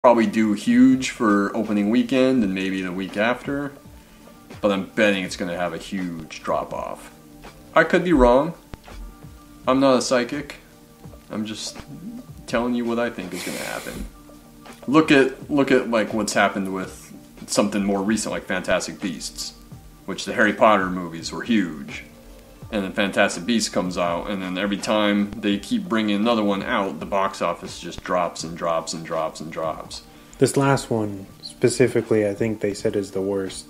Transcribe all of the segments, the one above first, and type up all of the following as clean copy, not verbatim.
probably do huge for opening weekend and maybe the week after, but I'm betting it's going to have a huge drop-off. I could be wrong. I'm not a psychic. I'm just telling you what I think is going to happen. Look at like what's happened with something more recent like Fantastic Beasts, which the Harry Potter movies were huge. And then Fantastic Beasts comes out, and then every time they keep bringing another one out, the box office just drops and drops and drops and drops. This last one, specifically, I think they said is the worst.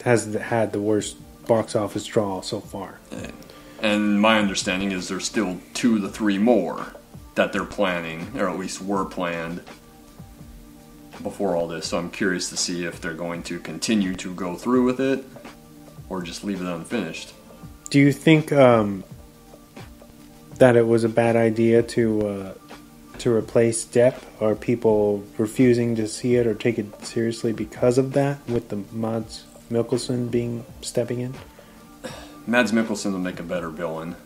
Has had the worst box office draw so far. And my understanding is there's still 2 to 3 more that they're planning, or at least were planned before all this. So I'm curious to see if they're going to continue to go through with it, or just leave it unfinished. Do you think that it was a bad idea to replace Depp? Are people refusing to see it or take it seriously because of that, with the Mads Mikkelsen stepping in? Mads Mikkelsen will make a better villain.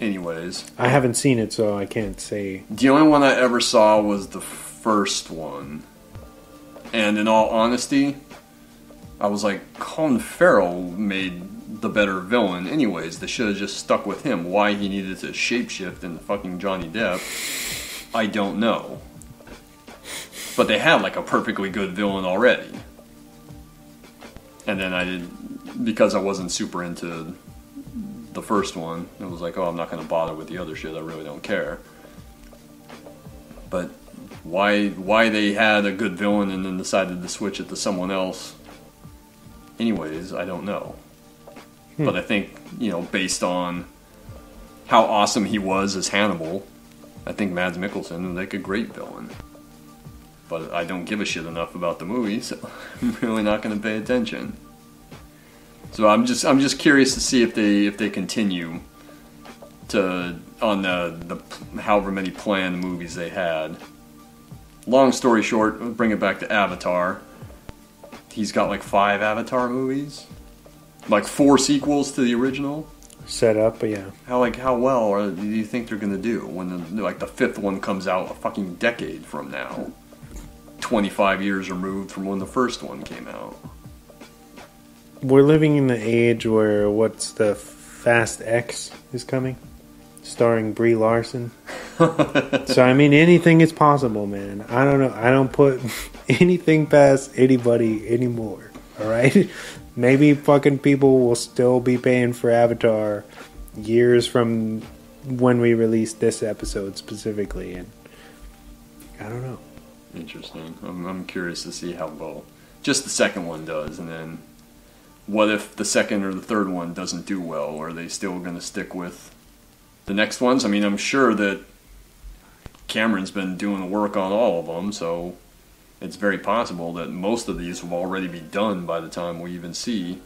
Anyways. I haven't seen it, so I can't say. The only one I ever saw was the first one. And in all honesty, I was like, Colin Farrell made the better villain anyways. They should have just stuck with him. Why he needed to shapeshift into fucking Johnny Depp, I don't know. But they had like a perfectly good villain already. And then because I wasn't super into the first one, it was like, oh, I'm not going to bother with the other shit. I really don't care. But why they had a good villain and then decided to switch it to someone else anyways, I don't know. But I think, based on how awesome he was as Hannibal, I think Mads Mikkelsen would make a great villain. But I don't give a shit enough about the movie, so I'm really not going to pay attention. So I'm just curious to see if they continue on the however many planned movies they had. Long story short, bring it back to Avatar. He's got like 5 Avatar movies. Like 4 sequels to the original. Set up, but yeah. How well do you think they're gonna do when the 5th one comes out a fucking decade from now? 25 years removed from when the first one came out. We're living in the age where what's the Fast X is coming, starring Brie Larson. So I mean, anything is possible, man. I don't know. I don't put anything past anybody anymore. All right. Maybe fucking people will still be paying for Avatar years from when we released this episode specifically, and I don't know. Interesting. I'm curious to see how well just the second one does, and then what if the second or the third one doesn't do well? Are they still going to stick with the next ones? I mean, I'm sure that Cameron's been doing the work on all of them, so it's very possible that most of these will already be done by the time we even see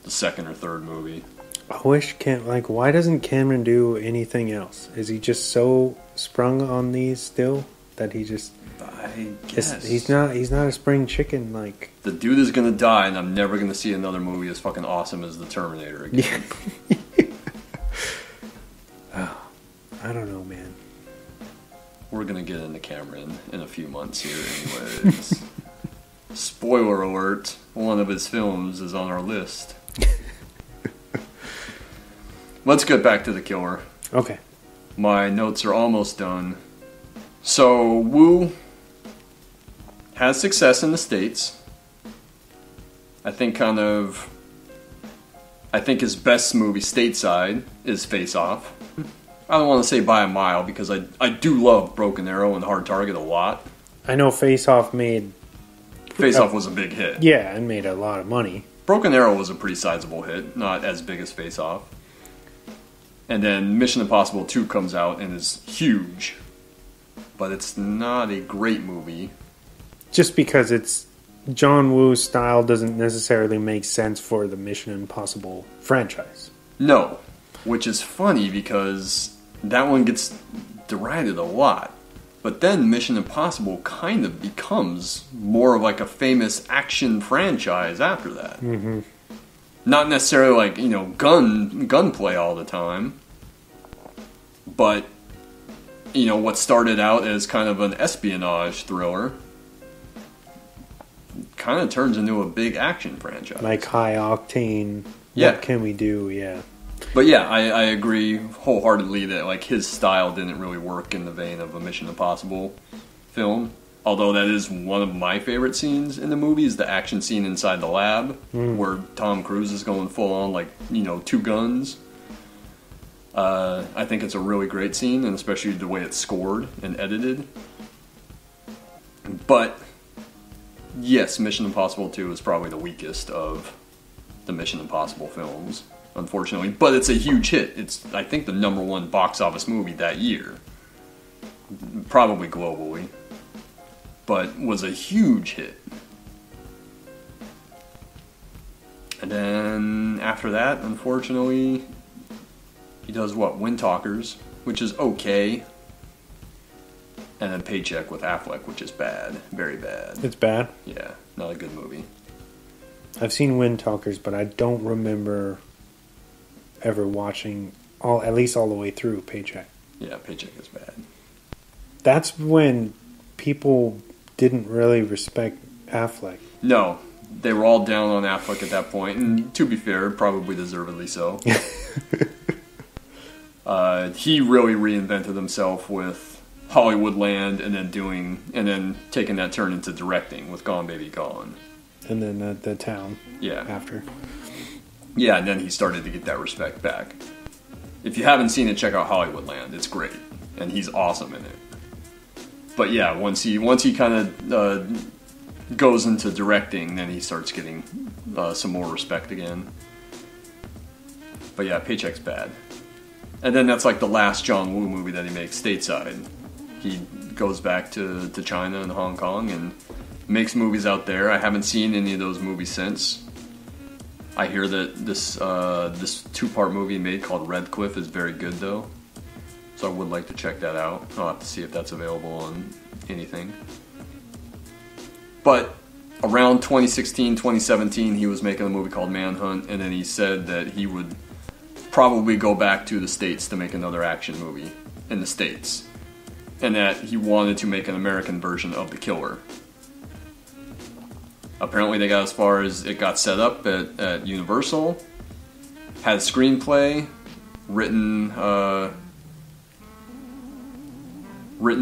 the second or third movie. I wish why doesn't Cameron do anything else? Is he just so sprung on these still that he just? I guess he's not a spring chicken. Like, the dude is gonna die, and I'm never gonna see another movie as fucking awesome as the Terminator again. Oh, I don't know, man. We're gonna get into Cameron in a few months here, anyways. Spoiler alert: one of his films is on our list. Let's get back to The Killer. Okay. My notes are almost done. So, Wu has success in the States. I think his best movie stateside is Face Off. I don't want to say by a mile, because I do love Broken Arrow and Hard Target a lot. I know Face Off was a big hit. Yeah, and made a lot of money. Broken Arrow was a pretty sizable hit, not as big as Face Off. And then Mission Impossible 2 comes out and is huge. But it's not a great movie. Just because it's John Woo's style doesn't necessarily make sense for the Mission Impossible franchise. No, which is funny because that one gets derided a lot. But then Mission Impossible kind of becomes more of like a famous action franchise after that. Mm-hmm. Not necessarily like, gunplay all the time. But, what started out as kind of an espionage thriller kind of turns into a big action franchise. Like high octane. Yeah. What can we do? Yeah. But yeah, I agree wholeheartedly that like his style didn't really work in the vein of a Mission Impossible film. Although that is one of my favorite scenes in the movie, is the action scene inside the lab where Tom Cruise is going full on like, you know, 2 guns. I think it's a really great scene, and especially the way it's scored and edited. But yes, Mission Impossible 2 is probably the weakest of the Mission Impossible films, unfortunately. But it's a huge hit. It's, I think, the #1 box office movie that year. Probably globally. But was a huge hit. And then after that, unfortunately, he does what? Wind Talkers, which is okay. And then Paycheck with Affleck, which is bad. Very bad. It's bad? Yeah, not a good movie. I've seen Wind Talkers, but I don't remember ever watching at least all the way through Paycheck. Yeah, Paycheck is bad. That's when people didn't really respect Affleck. No, they were all down on Affleck at that point, and to be fair, probably deservedly so. He really reinvented himself with Hollywoodland, and then taking that turn into directing with Gone Baby Gone. And then the town. Yeah. After. Yeah, and then he started to get that respect back. If you haven't seen it, check out Hollywoodland. It's great, and he's awesome in it. But yeah, once he kind of goes into directing, then he starts getting some more respect again. But yeah, Paycheck's bad. And then that's like the last John Woo movie that he makes stateside. He goes back to China and Hong Kong and makes movies out there. I haven't seen any of those movies since. I hear that this 2-part movie he made called Red Cliff is very good though. So I would like to check that out. I'll have to see if that's available on anything. But around 2016, 2017, he was making a movie called Manhunt, and then he said that he would probably go back to the States to make another action movie in the States. And that he wanted to make an American version of The Killer. Apparently they got as far as it got set up at Universal. Had a screenplay written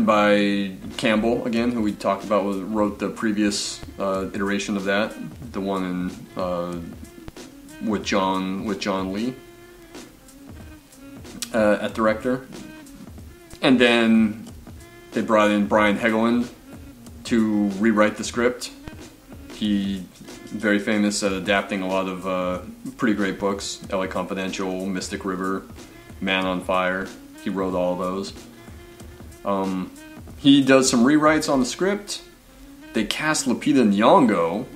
by Campbell again, who we talked about, wrote the previous iteration of that, the one with John Lee at director, and then they brought in Brian Helgeland to rewrite the script. He very famous at adapting a lot of pretty great books: L.A. Confidential, Mystic River, Man on Fire. He wrote all of those. He does some rewrites on the script. They cast Lupita Nyong'o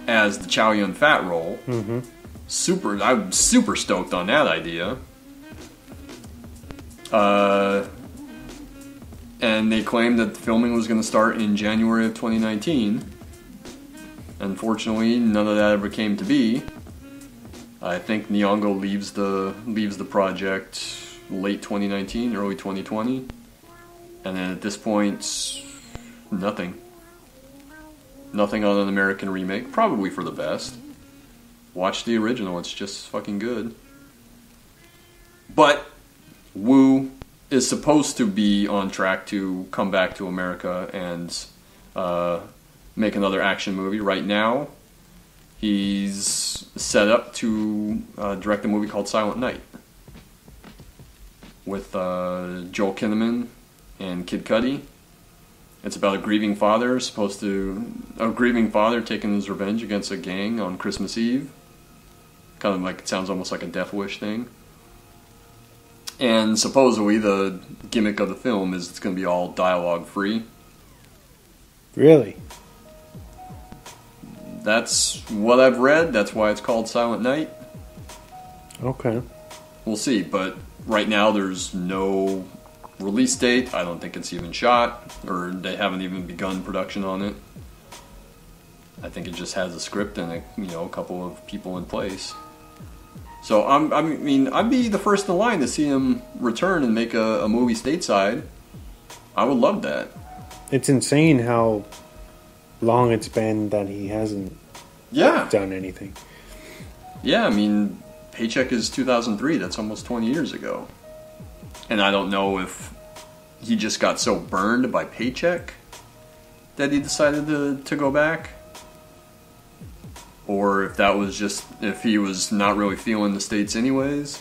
as the Chow Yun-Fat role. Mm-hmm. I'm super stoked on that idea. And they claimed that the filming was going to start in January of 2019. Unfortunately, none of that ever came to be. I think Nyong'o leaves the project late 2019, early 2020. And then at this point, nothing. Nothing on an American remake. Probably for the best. Watch the original. It's just fucking good. But Woo is supposed to be on track to come back to America and make another action movie. Right now, he's set up to direct a movie called Silent Night with Joel Kinnaman and Kid Cudi. It's about a grieving father taking his revenge against a gang on Christmas Eve. Kind of like, it sounds almost like a Death Wish thing. And supposedly the gimmick of the film is it's going to be all dialogue free. Really? That's what I've read. That's why it's called Silent Night. Okay. We'll see, but right now there's no release date. I don't think it's even shot, or they haven't even begun production on it. I think it just has a script and a couple of people in place. So I'd be the first in line to see him return and make a movie stateside. I would love that. It's insane how long it's been that he hasn't done anything. Yeah, I mean, Paycheck is 2003. That's almost 20 years ago. And I don't know if he just got so burned by Paycheck that he decided to go back. Or if that was just, if he was not really feeling the States anyways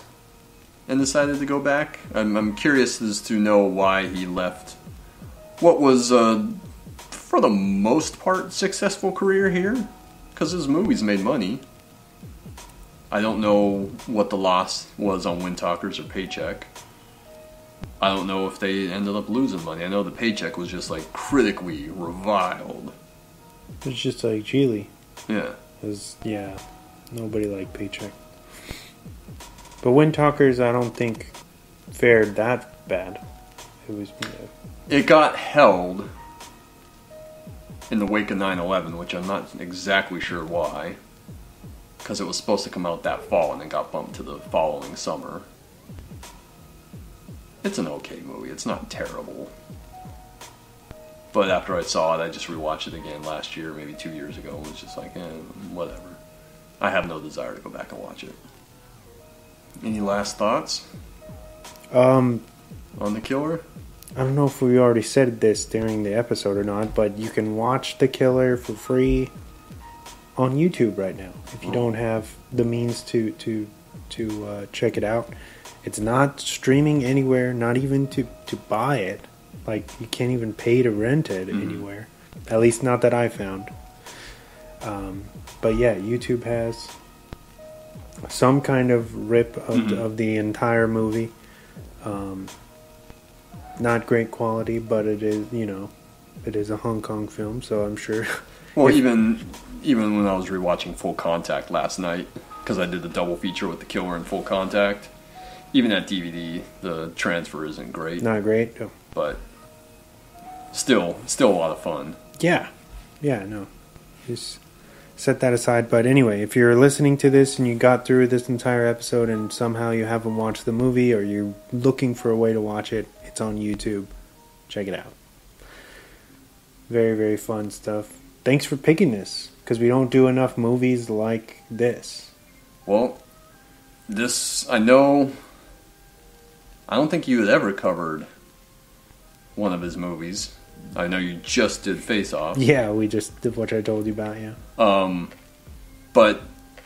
and decided to go back. I'm curious as to know why he left what was, for the most part, successful career here. Because his movies made money. I don't know what the loss was on Wind Talkers or Paycheck. I don't know if they ended up losing money. I know the Paycheck was just like critically reviled. It's just like Geely. Yeah. Yeah, nobody liked Paycheck. But Wind Talkers, I don't think fared that bad. It was. It got held in the wake of 9/11, which I'm not exactly sure why. Because it was supposed to come out that fall and it got bumped to the following summer. It's an okay movie. It's not terrible. But after I saw it, I just rewatched it again last year, maybe 2 years ago, and was just like, whatever. I have no desire to go back and watch it. Any last thoughts? On The Killer? I don't know if we already said this during the episode or not, but you can watch The Killer for free on YouTube right now. If you don't have the means to check it out. It's not streaming anywhere, not even to buy it. Like, you can't even pay to rent it anywhere. At least not that I found. But yeah, YouTube has some kind of rip of the entire movie. Not great quality, but it is, it is a Hong Kong film, so I'm sure. Well, even when I was rewatching Full Contact last night, because I did the double feature with The Killer and Full Contact, even at DVD, the transfer isn't great. Not great? No. But still a lot of fun. Yeah, no. Just set that aside. But anyway, if you're listening to this and you got through this entire episode and somehow you haven't watched the movie or you're looking for a way to watch it, it's on YouTube. Check it out. Very, very fun stuff. Thanks for picking this, because we don't do enough movies like this. Well, this, I don't think you had ever covered one of his movies. I know you just did Face Off. Yeah, we just did what I told you about, yeah. But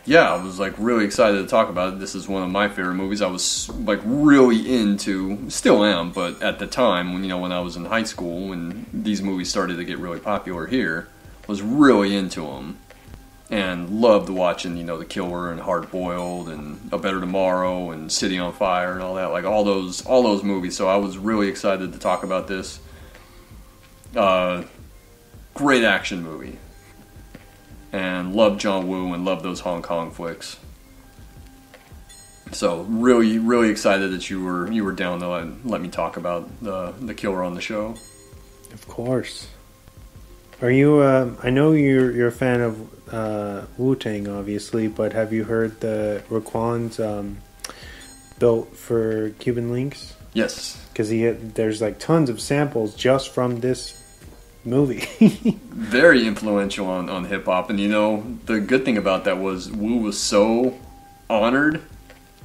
yeah, I was like really excited to talk about it. This is one of my favorite movies. I was like really into, still am, but at the time when I was in high school, when these movies started to get really popular here, was really into them and loved watching The Killer and Hard Boiled and A Better Tomorrow and City on Fire and all that, like all those movies. So I was really excited to talk about this. Great action movie. And loved John Woo and loved those Hong Kong flicks. So really, really excited that you were down to let me talk about the Killer on the show. Of course. Are you? I know you're a fan of Wu-Tang, obviously, but have you heard the Raekwon's built for Cuban Links? Yes. Because there's like tons of samples just from this movie. Very influential on hip-hop. And the good thing about that was Wu was so honored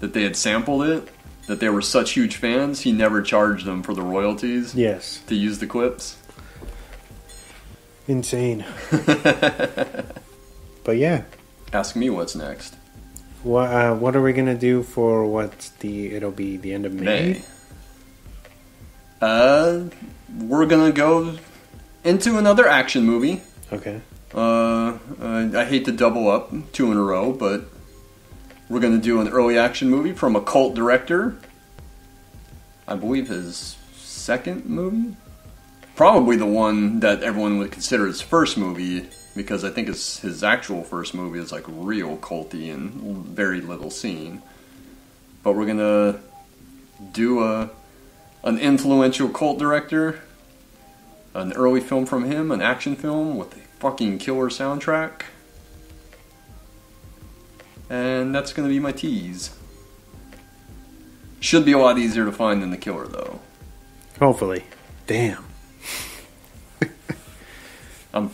that they had sampled it, that they were such huge fans, he never charged them for the royalties. Yes. To use the clips. Insane. But yeah. Ask me what's next. What are we going to do for it'll be the end of May? We're going to go into another action movie. Okay. I hate to double up 2 in a row, but we're going to do an early action movie from a cult director. I believe his second movie. Probably the one that everyone would consider his first movie, because I think his actual first movie is like real culty and very little seen. But we're going to do an influential cult director. An early film from him, an action film with a fucking killer soundtrack. And that's going to be my tease. Should be a lot easier to find than The Killer, though. Hopefully. Damn. I'm